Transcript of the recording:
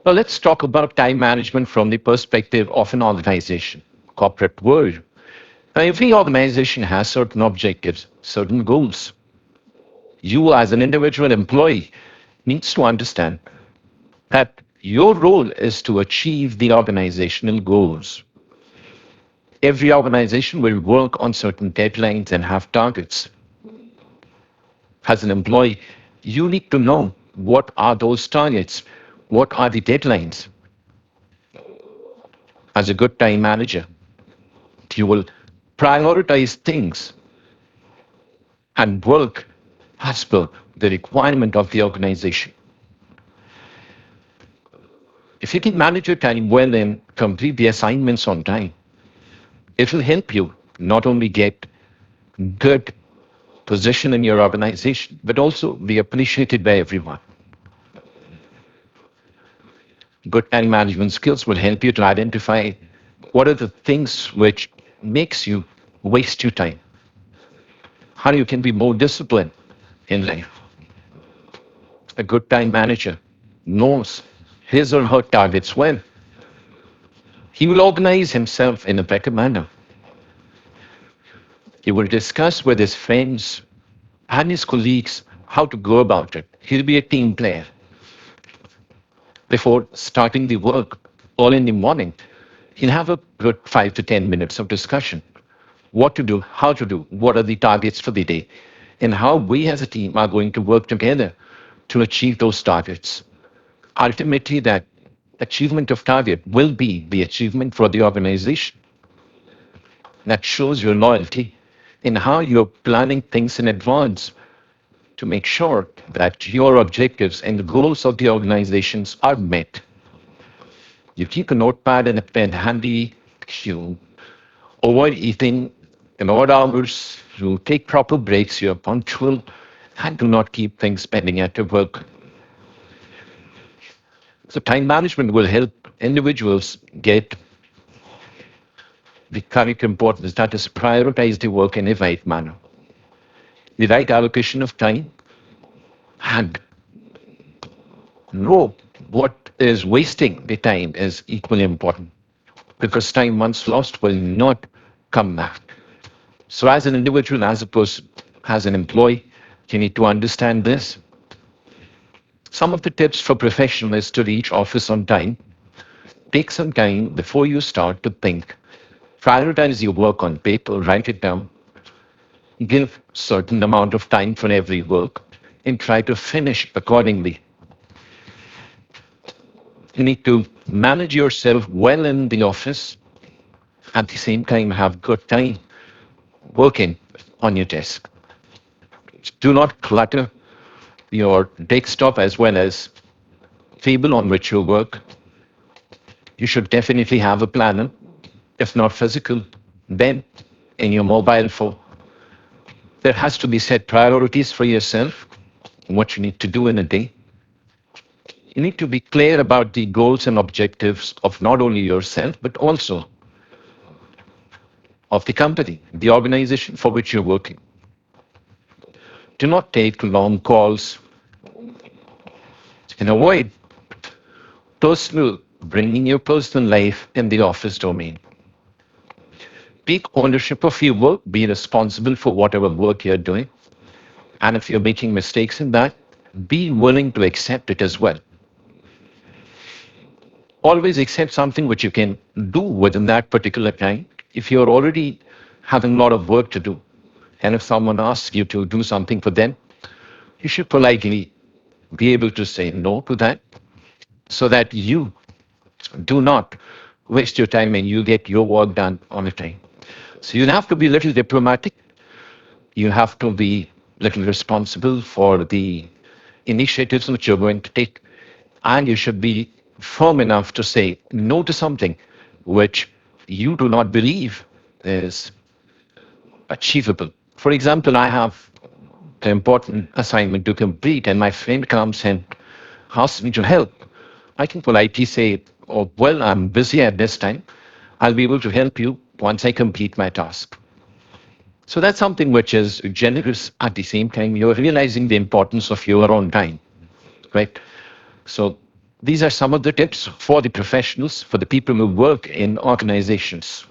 Well, let's talk about time management from the perspective of an organization, corporate world. Now, every organization has certain objectives, certain goals. You, as an individual employee, needs to understand that your role is to achieve the organizational goals. Every organization will work on certain deadlines and have targets. As an employee, you need to know what are those targets, what are the deadlines. As a good time manager, you will prioritize things and work as per the requirement of the organization. If you can manage your time well and complete the assignments on time, it will help you not only get good position in your organization, but also be appreciated by everyone. Good time management skills will help you to identify what are the things which makes you waste your time, how you can be more disciplined in life. A good time manager knows his or her targets well. He will organize himself in a better manner. He will discuss with his friends and his colleagues how to go about it. He'll be a team player. Before starting the work early in the morning, he'll have a good 5 to 10 minutes of discussion. What to do, how to do, what are the targets for the day, and how we as a team are going to work together to achieve those targets. Ultimately, that achievement of target will be the achievement for the organization. That shows your loyalty in how you're planning things in advance to make sure that your objectives and the goals of the organizations are met. You keep a notepad and a pen handy. You avoid eating in odd hours. You take proper breaks. You're punctual and do not keep things pending at your work. So time management will help individuals get the correct importance, that is, prioritize the work in a right manner. The right allocation of time and know what is wasting the time is equally important because time once lost will not come back. So, as an individual, as a person, as an employee, you need to understand this. Some of the tips for professionals to reach office on time: take some time before you start to think. Prioritize your work on paper, write it down, give certain amount of time for every work, and try to finish accordingly. You need to manage yourself well in the office, at the same time have good time working on your desk. Do not clutter your desktop as well as table on which you work. You should definitely have a planner, if not physical, then in your mobile phone. There has to be set priorities for yourself, what you need to do in a day. You need to be clear about the goals and objectives of not only yourself, but also of the company, the organization for which you're working. Do not take long calls and avoid bringing your personal life in the office domain. Take ownership of your work, be responsible for whatever work you're doing. And if you're making mistakes in that, be willing to accept it as well. Always accept something which you can do within that particular time. If you're already having a lot of work to do, and if someone asks you to do something for them, you should politely be able to say no to that so that you do not waste your time and you get your work done on a time. So you have to be a little diplomatic. You have to be a little responsible for the initiatives which you're going to take. And you should be firm enough to say no to something which you do not believe is achievable. For example, I have an important assignment to complete, and my friend comes and asks me to help. I can politely say, oh, well, I'm busy at this time. I'll be able to help you once I complete my task. So that's something which is generous at the same time. You're realizing the importance of your own time, right? So These are some of the tips for the professionals, for the people who work in organizations.